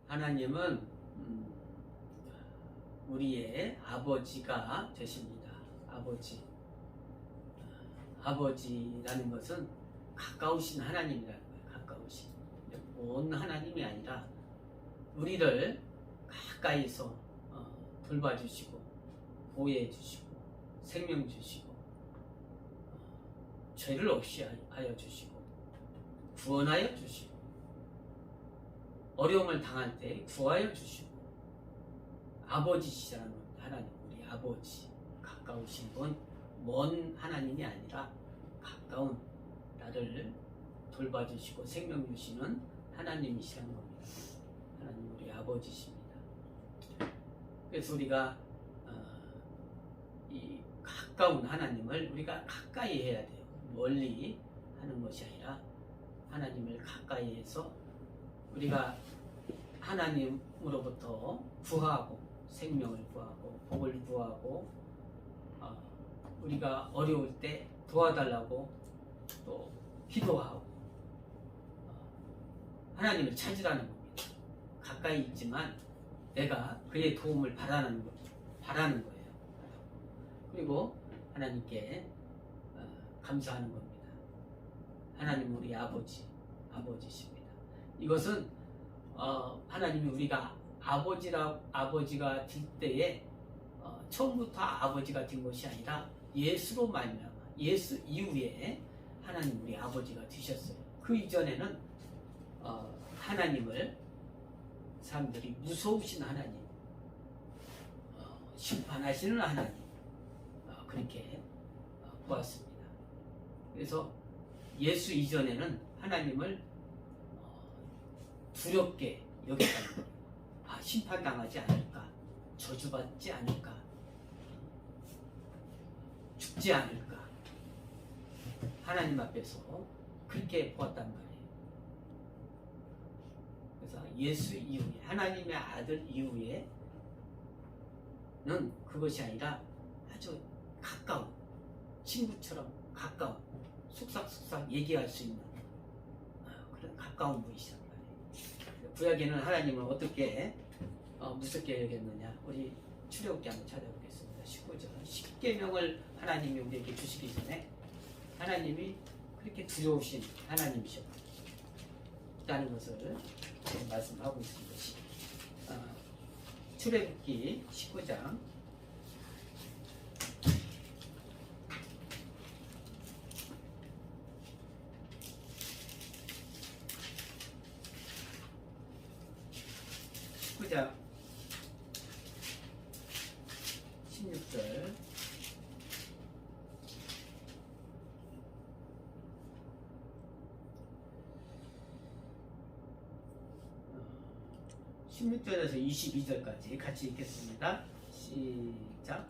하나님은 우리의 아버지가 되십니다. 아버지. 아버지라는 것은 가까우신 하나님이라는 거예요. 가까우신. 먼 하나님이 아니라 우리를 가까이서 돌봐주시고 보호해 주시고 생명 주시고 죄를 없이 하여 주시고 구원하여 주시고 어려움을 당할 때 구하여 주시고 아버지시라는 하나님, 우리 아버지, 가까우신 분, 먼 하나님이 아니라 가까운 나를 돌봐주시고 생명 주시는 하나님이시라는 겁니다. 하나님 우리 아버지십니다. 그래서 우리가 이 가까운 하나님을 우리가 가까이 해야 돼요. 멀리 하는 것이 아니라 하나님을 가까이 해서 우리가 하나님으로부터 구하고 생명을 구하고 복을 구하고 우리가 어려울 때 도와달라고 또 기도하고 하나님을 찾으라는 겁니다. 가까이 있지만 내가 그의 도움을 바라는 거예요. 그리고 하나님께 감사하는 겁니다. 하나님 우리 아버지십니다. 이것은 하나님이 우리가 아버지가 될 때에 처음부터 아버지가 된 것이 아니라 예수로 말미암아 예수 이후에 하나님 우리 아버지가 되셨어요. 그 이전에는 하나님을 사람들이 무서우신 하나님, 심판하시는 하나님 그렇게 보았습니다. 그래서 예수 이전에는 하나님을 두렵게 여겼다는 거예요. 심판당하지 않을까, 저주받지 않을까, 죽지 않을까, 하나님 앞에서 그렇게 보았단 말이에요. 그래서 예수 이후에, 하나님의 아들 이후에는 그것이 아니라 아주 가까운, 친구처럼 가까운, 속삭속삭 얘기할 수 있는 그런 가까운 분이시란 말이에요. 구약에는 하나님을 어떻게 무섭게 여겼느냐, 우리 출애굽기 한번 찾아보겠습니다. 19절 10계명을 하나님이 우리에게 주시기 전에 하나님이 그렇게 두려우신 하나님이셨다는 것을 말씀하고 있습니다. 출애굽기 19장 19장 16절 16절에서 22절까지 같이 읽겠습니다. 시작.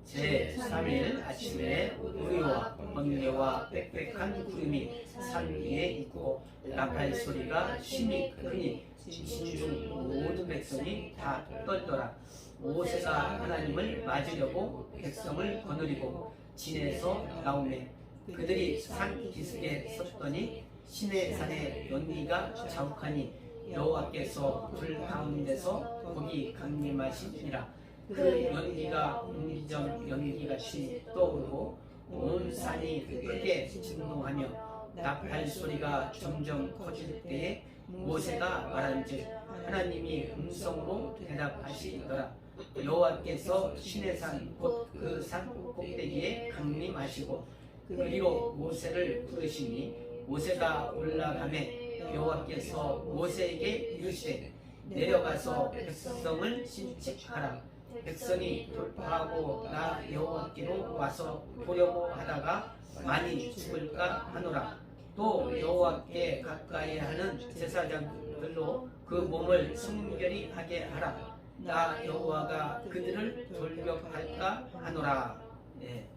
제3일 아침에 우리와 번개와 빽빽한 구름이 산 위에 있고 나팔 소리가 심히 크니 진중 모든 백성이 다 떨더라. 모세가 하나님을 맞으려고 백성을 거느리고 진에서 나오매 그들이 산 기슭에 섰더니 시내산에 연기가 자욱하니 여호와께서 불 가운데서 거기 강림하시니라. 그 연기가 옹기전 연기같이 떠오르고 온 산이 크게 진동하며 나팔 소리가 점점 커질 때에 모세가 말한즉 하나님이 음성으로 대답하시더라. 여호와께서 시내산 곧 그 산 꼭대기에 강림하시고 그리로 모세를 부르시니 모세가 올라가매 여호와께서 모세에게 이르시되 내려가서 백성을 심칙하라. 백성이 돌파하고 나 여호와께로 와서 보려고 하다가 많이 죽을까 하노라. 또 여호와께 가까이 하는 제사장들로 그 몸을 순결히 하게 하라. 나 여호와가 그들을 돌격할까 하노라. 예.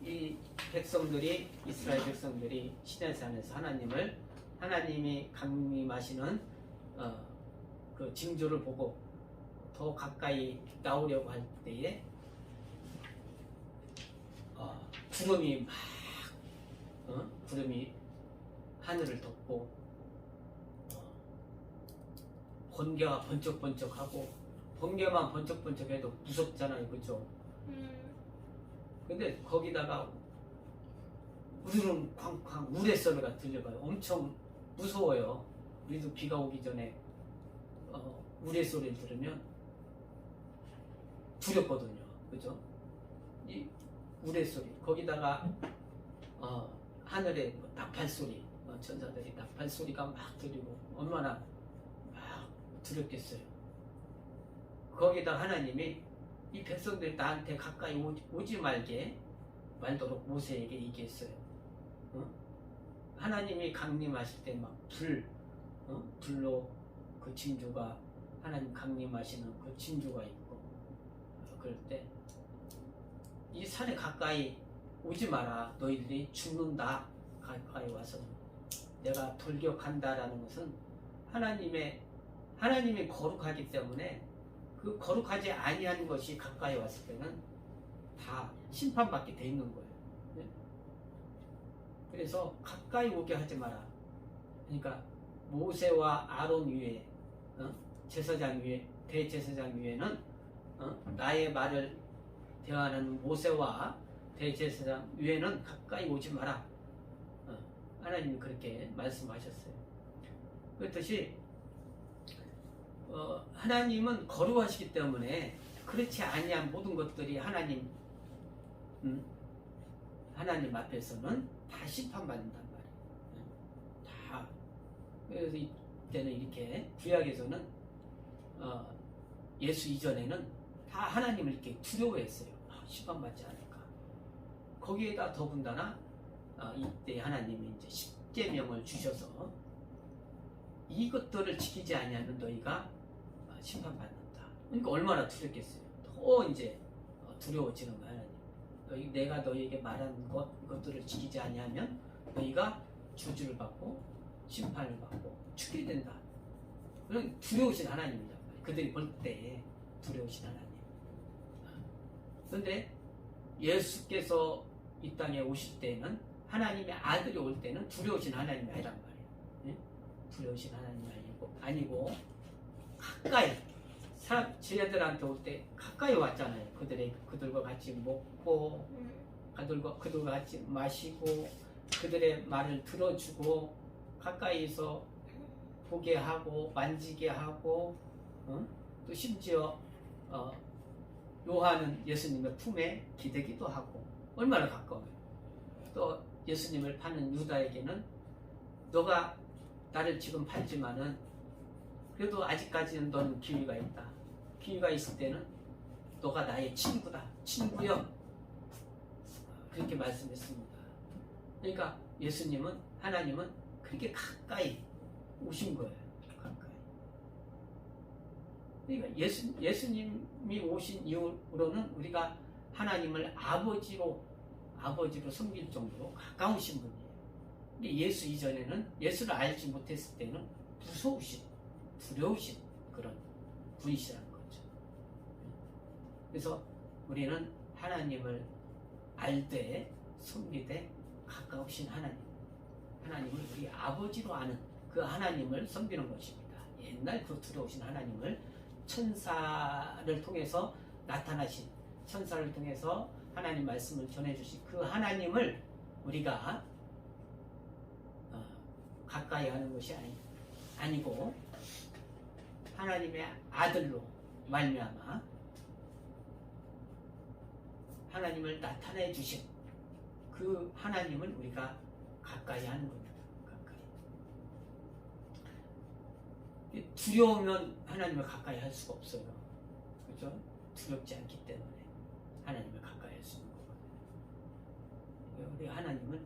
이 백성들이, 이스라엘 백성들이 시내산에서 하나님이 강림하시는 그 징조를 보고 더 가까이 나오려고 할 때에 구름이 구름이 하늘을 덮고 번개가 번쩍번쩍하고 번개만 번쩍번쩍해도 무섭잖아요, 그죠? 근데 거기다가 우르릉 쾅쾅 우레소리가 들려가요. 엄청 무서워요. 우리도 비가 오기 전에 우레소리를 들으면 두렵거든요, 그죠? 이 우레소리 거기다가 하늘에 나팔소리, 천사들이 나팔소리가 막 들리고 얼마나 막 두렵겠어요. 거기다 하나님이 이 백성들이 나한테 가까이 오지 말게 말도록 모세에게 얘기했어요. 하나님이 강림하실 때 막 불로 그 진주가 하나님 강림하시는 그 진주가 있고 그럴 때 이 산에 가까이 오지 마라. 너희들이 죽는다. 가까이 와서 내가 돌격한다라는 것은 하나님이 거룩하기 때문에 그 거룩하지 아니한 것이 가까이 왔을 때는 다 심판받게 돼 있는 거예요. 네? 그래서 가까이 오게 하지 마라. 그러니까 모세와 아론 위에 제사장 위에 대제사장 위에는 나의 말을 대하는 모세와 대제사장 위에는 가까이 오지 마라. 하나님이 그렇게 말씀하셨어요. 그렇듯이 하나님은 거룩하시기 때문에 그렇지 아니한 모든 것들이 하나님 앞에서는 다 심판받는단 말이에요. 다. 그래서 이때는 이렇게 구약에서는 예수 이전에는 다 하나님을 이렇게 두려워했어요. 심판받지 않을까. 거기에다 더군다나 이때 하나님이 이제 십계명을 주셔서 이것들을 지키지 아니하면 너희가 심판받는다. 그러니까 얼마나 두렵겠어요. 더 이제 두려워지는 거야. 하나님. 내가 너희에게 말한 것들을 지키지 아니하면 너희가 저주를 받고 심판을 받고 죽게 된다. 그런 두려우신 하나님이란 말이에요. 그들이 볼 때 두려우신 하나님. 그런데 예수께서 이 땅에 오실 때는 하나님의 아들이 올 때는 두려우신 하나님이 아니란 말이에요. 네? 두려우신 하나님이 아니고 가까이 제자들한테 올 때 가까이 왔잖아요. 그들과 같이 먹고 그들과 같이 마시고 그들의 말을 들어주고 가까이서 보게 하고 만지게 하고 또 심지어 요한은 예수님의 품에 기대기도 하고 얼마나 가까워요. 또 예수님을 파는 유다에게는 너가 나를 지금 팔지만은 그래도 아직까지는 너는 기회가 있다. 기회가 있을 때는 너가 나의 친구다. 친구여. 그렇게 말씀했습니다. 그러니까 하나님은 그렇게 가까이 오신 거예요. 가까이. 그러니까 예수님이 오신 이후로는 우리가 하나님을 아버지로 섬길 정도로 가까우신 분이에요. 근데 예수 이전에는 예수를 알지 못했을 때는 두려우신 그런 분이시라는 거죠. 그래서 우리는 하나님을 알되 섬기되 가까우신 하나님을 우리 아버지로 아는 그 하나님을 섬기는 것입니다. 옛날 그 두려우신 하나님을 천사를 통해서 나타나신 천사를 통해서 하나님 말씀을 전해주신 그 하나님을 우리가 가까이 하는 것이 아니고 하나님의 아들로 말미암아 하나님을 나타내 주신 그 하나님을 우리가 가까이 하는 겁니다. 가까이. 두려우면 하나님을 가까이 할 수가 없어요. 그죠? 두렵지 않기 때문에 하나님을 가까이 할 수 있는 거거든요. 우리 하나님은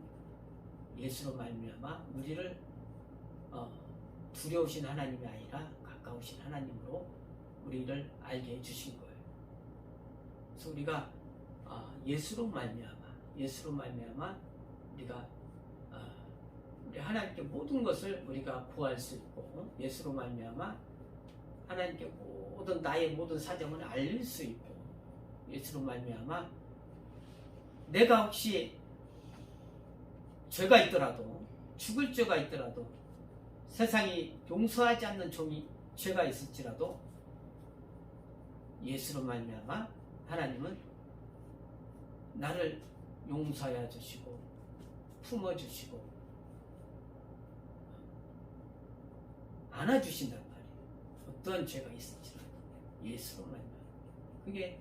예수로 말미암아 우리를 두려우신 하나님이 아니라 가까우신 하나님으로 우리를 알게 해주신 거예요. 그래서 우리가 예수로 말미암아 우리가 우리 하나님께 모든 것을 우리가 구할 수 있고 예수로 말미암아 하나님께 나의 모든 사정을 알릴 수 있고 예수로 말미암아 내가 혹시 죄가 있더라도 죽을 죄가 있더라도 세상이 용서하지 않는 종이 죄가 있을지라도 예수로 말미암아 하나님은 나를 용서해 주시고 품어주시고 안아주신단 말이에요. 어떤 죄가 있을지라도 예수로 말미암아. 그게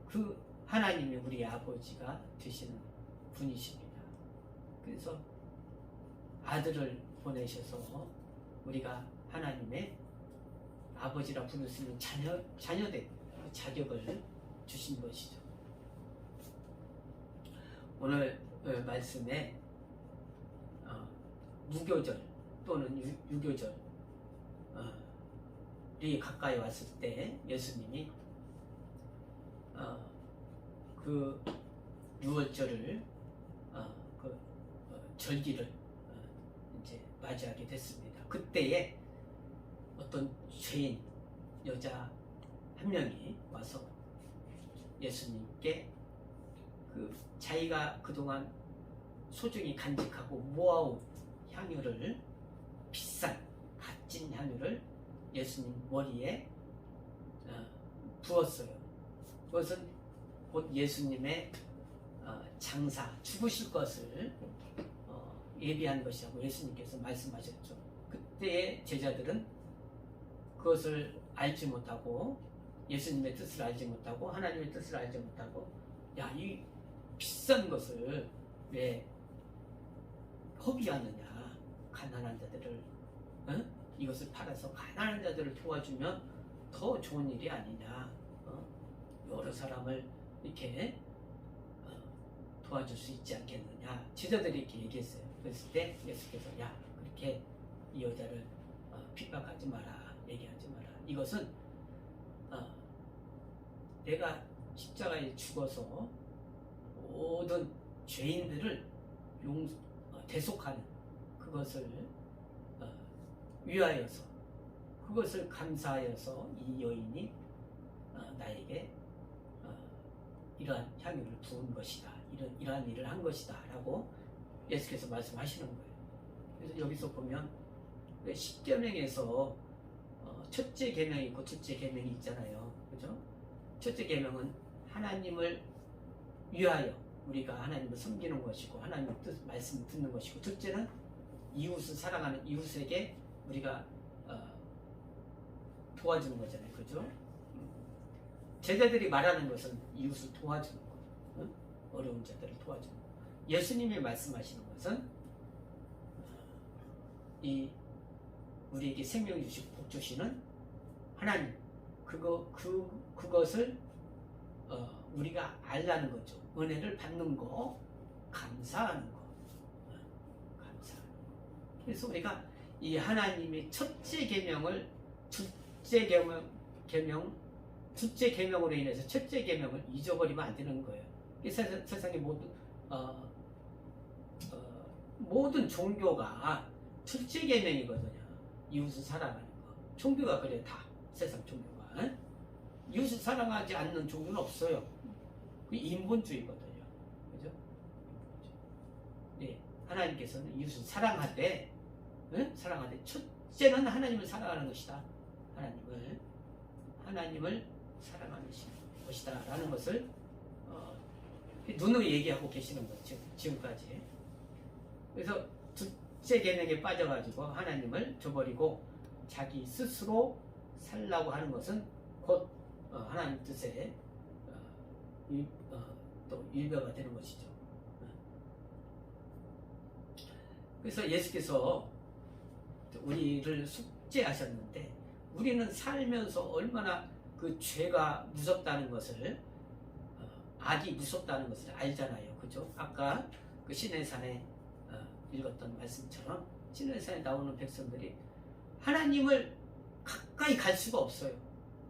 그 하나님이 우리 아버지가 되시는 분이십니다. 그래서 아들을 보내셔서 우리가 하나님의 아버지라 부를 수 있는 자녀된 자격을 주신 것이죠. 오늘 말씀에 무교절 또는 유교절이 가까이 왔을 때 예수님이 그 유월절을 절기를 이제 맞이하게 됐습니다. 그때에 어떤 죄인 여자 한 명이 와서 예수님께 그 자기가 그동안 소중히 간직하고 모아온 향유를, 비싼 값진 향유를 예수님 머리에 부었어요. 그것은 곧 예수님의 장사, 죽으실 것을 예비한 것이라고 예수님께서 말씀하셨죠. 그때의 제자들은 그것을 알지 못하고, 예수님의 뜻을 알지 못하고, 하나님의 뜻을 알지 못하고, 야, 이 비싼 것을 왜 허비하느냐, 가난한 자들을, 이것을 팔아서 가난한 자들을 도와주면 더 좋은 일이 아니냐, 여러 사람을 이렇게 도와줄 수 있지 않겠느냐, 제자들이 이렇게 얘기했어요. 그랬을 때 예수께서 야, 그렇게 이 여자를 핍박하지 마라, 얘기하지 마라. 이것은 내가 십자가에 죽어서 모든 죄인들을 대속하는 그것을 위하여서, 그것을 감사하여서 이 여인이 나에게 이러한 향유를 부은 것이다, 이러한 일을 한 것이다 라고 예수께서 말씀하시는 거예요. 그래서 여기서 보면 십계명에서 첫째 계명이 있고 둘째 계명이 있잖아요. 그죠? 첫째 계명은 하나님을 위하여 우리가 하나님을 섬기는 것이고 하나님의 뜻, 말씀을 듣는 것이고, 둘째는 이웃을 사랑하는, 이웃에게 우리가 도와주는 거잖아요. 그죠? 제자들이 말하는 것은 이웃을 도와주는 것, 어려운 자들을 도와주는 것. 예수님이 말씀하시는 것은 이 우리에게 생명 주시고 복 주시는 하나님, 그것을 우리가 알라는 거죠. 은혜를 받는 거, 감사하는 거, 감사하는 거. 그래서 우리가 이 하나님의 첫째 계명을 둘째 계명으로 인해서 첫째 계명을 잊어버리면 안 되는 거예요. 이 세상의 모든 종교가 첫째 계명이거든요. 이웃을 사랑하는 거. 종교가 그래, 다 세상 종교가. 이웃을 사랑하지 않는 종교는 없어요. 그 인본주의거든요. 그죠? 네, 하나님께서는 이웃을 사랑하되, 첫째는 하나님을 사랑하는 것이다. 하나님을 사랑하는 것이다 라는 것을 눈으로 얘기하고 계시는 거죠, 지금까지. 그래서 둘째 계명에 빠져가지고 하나님을 저버리고 자기 스스로 살라고 하는 것은 곧 하나님 뜻에 또 일배가 되는 것이죠. 그래서 예수께서 우리를 속죄하셨는데, 우리는 살면서 얼마나 그 죄가 무섭다는 것을, 악이 무섭다는 것을 알잖아요. 그죠? 아까 그 시내산에 읽었던 말씀처럼 시내산에 나오는 백성들이 하나님을 가까이 갈 수가 없어요.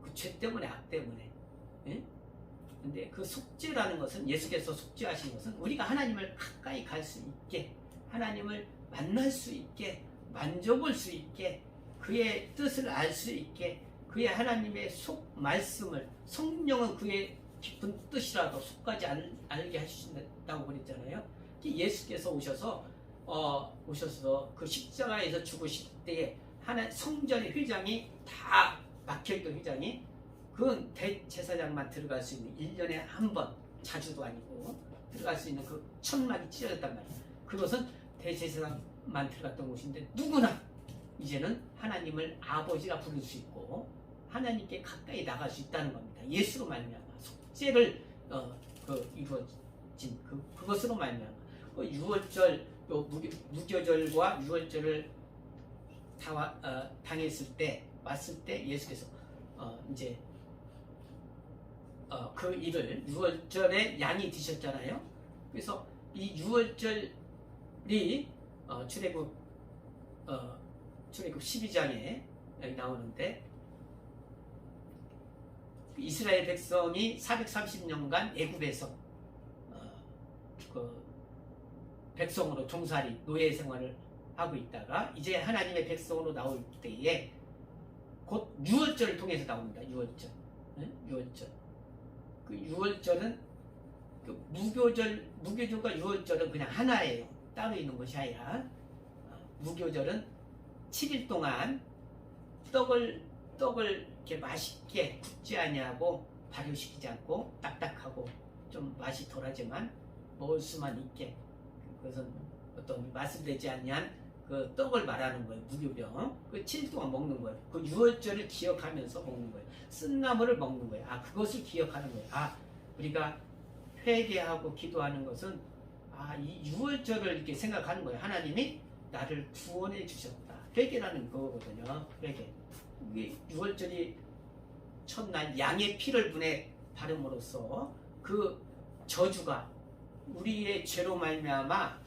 그 죄 때문에, 악 때문에. 예? 근데 그 속죄라는 것은, 예수께서 속죄하신 것은 우리가 하나님을 가까이 갈 수 있게, 하나님을 만날 수 있게, 만져볼 수 있게, 그의 뜻을 알 수 있게, 그의 하나님의 속 말씀을, 성령은 그의 깊은 뜻이라도 속까지 알게 하신다고 그랬잖아요. 예수께서 오셔서 그 십자가에서 죽으실 때에 하나 성전의 회장이 다 막혀있던 회장이 그건 대제사장만 들어갈 수 있는 1년에 한 번, 자주도 아니고 들어갈 수 있는 그 천막이 찢어졌단 말이에요. 그것은 대제사장만 들어갔던 곳인데 누구나 이제는 하나님을 아버지라 부를 수 있고 하나님께 가까이 나갈 수 있다는 겁니다. 예수로 말미암아 속죄를 이루어진 그것으로 말미암아 유월절 무교절과 유월절을 당했을 때 왔을 때 예수께서 이제 그 일을 유월절에 양이 드셨잖아요. 그래서 이 유월절이 출애굽 12장에 여기 나오는데 이스라엘 백성이 430년간 애굽에서 그 백성으로 종살이 노예 생활을 하고 있다가 이제 하나님의 백성으로 나올 때에 곧 유월절을 통해서 나옵니다. 유월절. 유월절. 그 유월절은 그 무교절과 유월절은 그냥 하나예요. 따로 있는 것이 아니라 무교절은 7일 동안 떡을 이렇게 맛있게 굽지 아니하고 발효시키지 않고 딱딱하고 좀 맛이 덜하지만 먹을 수만 있게 그것은 어떤 맛을 내지 아니한 그 떡을 말하는 거예요. 무교병. 그 7일 동안 먹는 거예요. 그 유월절을 기억하면서 먹는 거예요. 쓴 나물을 먹는 거예요. 그것을 기억하는 거예요. 우리가 회개하고 기도하는 것은 이 유월절을 이렇게 생각하는 거예요. 하나님이 나를 구원해 주셨다. 회개라는 거거든요. 회개. 이게 유월절이 첫날 양의 피를 문에 바름으로써 그 저주가 우리의 죄로 말미암아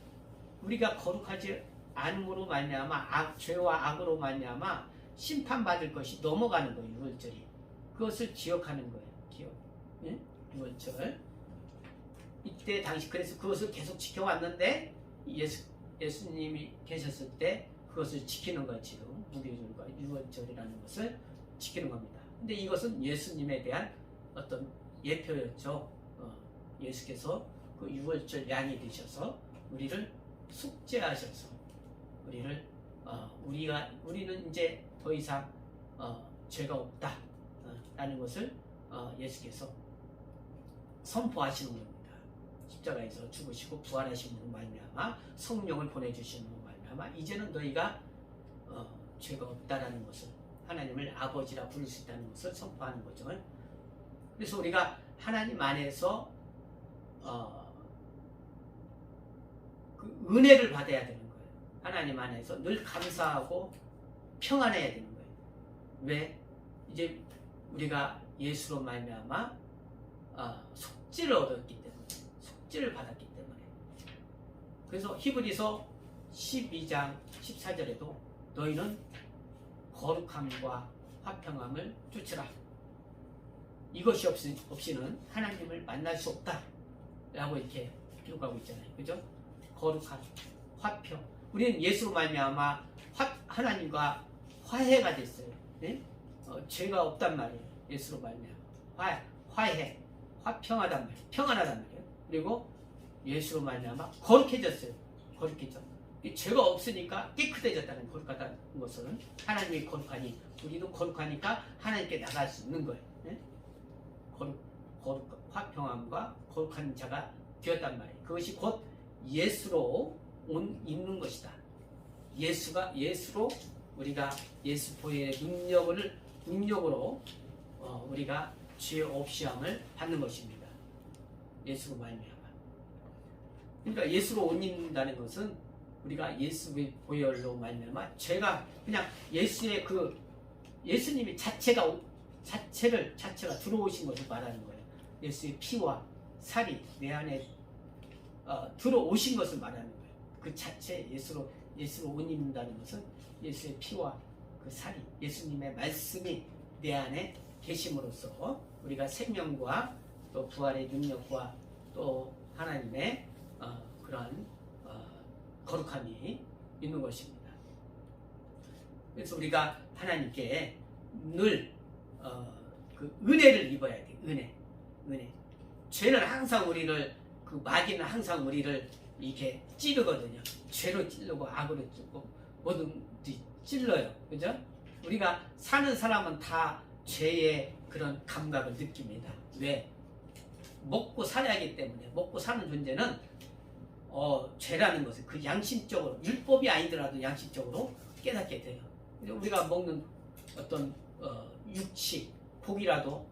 우리가 거룩하지 않음으로 말미암아 죄와 악으로 말미암아 심판받을 것이 넘어가는 거예요. 유월절이. 그것을 기억하는 거예요. 기억. 예? 유월절. 이때 당시 그래서 그것을 계속 지켜왔는데 예수님이 계셨을 때 그것을 지키는 거예요. 지금 무교절과 유월절이라는 것을 지키는 겁니다. 근데 이것은 예수님에 대한 어떤 예표였죠. 예수께서 그 유월절 양이 되셔서 우리를 속죄하셔서 우리는 이제 더 이상 죄가 없다 라는 것을 예수께서 선포하시는 겁니다. 십자가에서 죽으시고 부활하심으로 말미암아 성령을 보내주시는 말미암아 이제는 너희가 죄가 없다라는 것을 하나님을 아버지라 부를 수 있다는 것을 선포하는 거죠. 그래서 우리가 하나님 안에서 그 은혜를 받아야 되는 거예요. 하나님 안에서 늘 감사하고 평안해야 되는 거예요. 왜? 이제 우리가 예수로 말미암아 속죄를 얻었기 때문에 속죄를 받았기 때문에 그래서 히브리서 12장 14절에도 너희는 거룩함과 화평함을 쫓으라. 이것이 없이는 하나님을 만날 수 없다 라고 이렇게 기록하고 있잖아요. 그죠? 거룩함, 화평. 우리는 예수로 말미암아 하나님과 화해가 됐어요. 네? 죄가 없단 말이에요. 예수로 말미암아 화해, 화평하단 말이에요. 평안하단 말이에요. 그리고 예수로 말미암아 거룩해졌어요. 거룩해져. 죄가 없으니까 깨끗해졌다는 거룩하다는 것은 하나님이 거룩하니 우리도 거룩하니까 하나님께 나갈 수 있는 거예요. 네? 거룩, 화평함과 거룩한 자가 되었단 말이에요. 그것이 곧 예수로 있는 것이다. 예수로 우리가 예수 보혈의 능력으로 우리가 죄 없이함을 받는 것입니다. 예수로 말미암아. 그러니까 예수로 옷 입는다는 것은 우리가 예수의 보혈로 말미암아 죄가 그냥 예수의 예수님이 자체가 들어오신 것을 말하는 거예요. 예수의 피와 살이 내 안에 들어오신 것을 말하는 거예요. 그 자체 예수로 옷 입는다는 것은 예수의 피와 그 살이 예수님의 말씀이 내 안에 계심으로써 우리가 생명과 또 부활의 능력과 또 하나님의 그러한 거룩함이 있는 것입니다. 그래서 우리가 하나님께 늘 그 은혜를 입어야 돼. 은혜. 죄는 항상 마귀는 항상 우리를 이렇게 찌르거든요. 죄로 찌르고 악으로 찌르고 뭐든지 찔러요. 그죠? 우리가 사는 사람은 다 죄의 그런 감각을 느낍니다. 왜? 먹고 살아야 하기 때문에. 먹고 사는 존재는 죄라는 것을 그 양심적으로, 율법이 아니더라도 양심적으로 깨닫게 돼요. 우리가 먹는 어떤 육식, 고기라도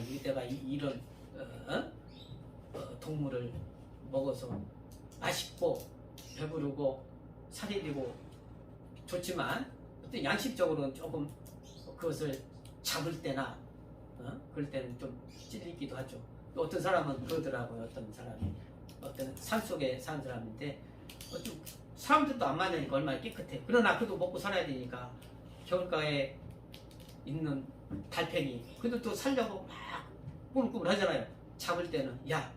이거 내가 이런 동물을 먹어서 맛있고 배부르고 살이 되고 좋지만 어떤 양심적으로는 조금 그것을 잡을 때나 그럴 때는 좀 찔리기도 하죠. 또 어떤 사람은 그러더라고요. 어떤 사람이 어떤 산속에 사는 사람인데 좀 사람들도 안 만나니까 얼마나 깨끗해. 그러나 그래도 먹고 살아야 되니까 겨울가에 있는 달팽이 그래도 또 살려고 막 꾸물꾸물 하잖아요. 잡을 때는 야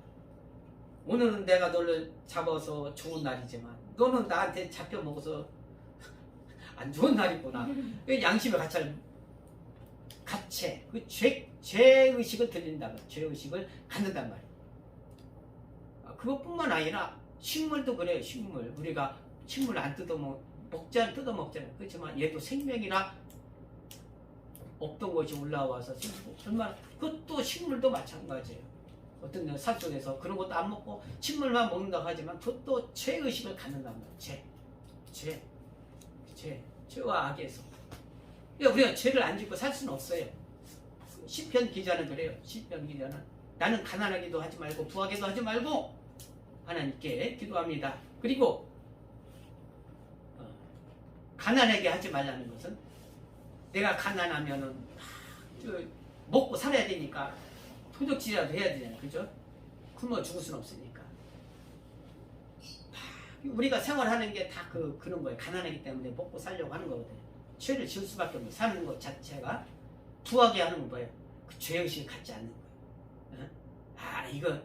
오늘은 내가 너를 잡아서 좋은 날이지만 너는 나한테 잡혀 먹어서 안 좋은 날이구나. 양심의 가책, 그 죄의식을 들린다면 죄의식을 갖는단 말이에요. 그것뿐만 아니라 식물도 그래요. 식물 우리가 식물 안 뜯어 먹잖아요. 그렇지만 얘도 생명이나 없던 것이 올라와서 얼마나 그것도 식물도 마찬가지예요. 어떤 산속에서 그런 것도 안 먹고 식물만 먹는다고 하지만 그것도 죄의식을 갖는단 말이에요. 죄와 악에서. 그러니까 우리가 죄를 안 짓고 살 수는 없어요. 시편 기자는 그래요. 시편 기자는 나는 가난하기도 하지 말고 부하게도 하지 말고 하나님께 기도합니다. 그리고 가난하게 하지 말라는 것은 내가 가난하면은 먹고 살아야 되니까 도적질이라도 해야 되잖아요. 그죠? 굶어 죽을 수는 없으니까. 우리가 생활하는 게 다 그런 거예요. 가난하기 때문에 먹고 살려고 하는 거거든요. 죄를 지을 수밖에 없는 사는 것 자체가 부하게 하는 건 뭐예요? 그 죄의식을 갖지 않는 거예요. 이거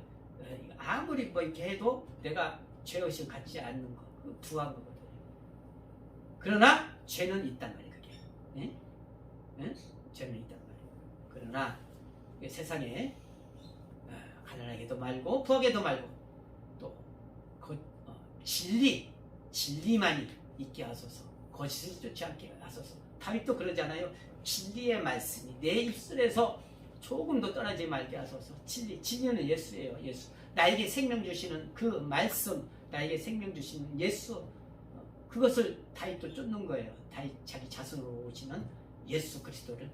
아무리 뭐 이렇게 해도 내가 죄의식을 갖지 않는 거, 그 부한 거거든요. 그러나 죄는 있단 말이에요. 그게. 죄는 있단 말이에요. 그러나 세상에 가난하게도 말고 부하게도 말고 또 진리만이 있게 하소서. 거짓을 쫓지 않게 하소서. 다윗도 그러잖아요. 진리의 말씀이 내 입술에서 조금도 떠나지 말게 하소서. 진리는 예수예요. 예수. 나에게 생명 주시는 그 말씀, 나에게 생명 주시는 예수, 그것을 다윗도 쫓는 거예요. 다윗 자기 자손으로 오시는 예수 그리스도를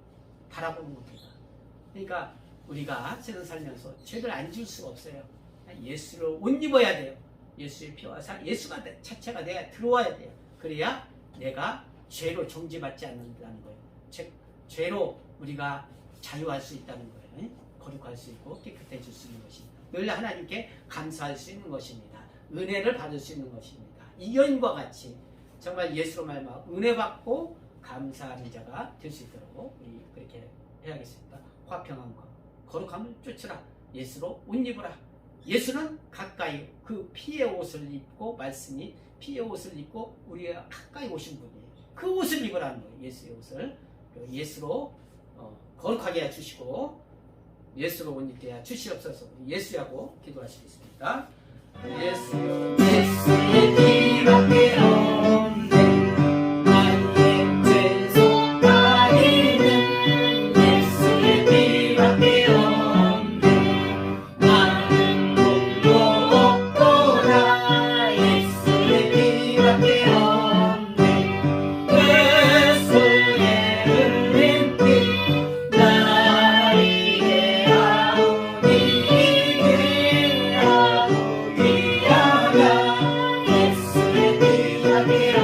바라보는 겁니다. 그러니까 우리가 세상 살면서 죄를 안 지을 수가 없어요. 예수를 옷 입어야 돼요. 예수의 피와 살, 예수가 자체가 내가 들어와야 돼요. 그래야 내가 죄로 정죄받지 않는다는 거예요. 죄로 우리가 자유할 수 있다는 거예요. 거룩할 수 있고 깨끗해질 수 있는 것입니다. 늘 하나님께 감사할 수 있는 것입니다. 은혜를 받을 수 있는 것입니다. 이 여인과 같이 정말 예수로 말미암아 은혜 받고 감사하는 자가 될 수 있도록 우리 그렇게 해야겠습니다. 화평함과 거룩함을 쫓으라. 예수로 옷 입으라. 예수는 가까이 그 피의 옷을 입고 말씀이 피의 옷을 입고 우리가 가까이 오신 분이에요. 그 옷을 입으라는 거예요. 예수의 옷을 예수로 거룩하게 해주시고 예수로 옷 입게 해주시옵소서. 예수하고 기도하시겠습니다. 예수의 피밖에 없네 나의 죄 속가리는 예수의 피밖에 없네 나는 돈도 없구나 예수의 피밖에 없네 예수의 흘린 피 나에게 하오니 이기하고 예수의 피밖에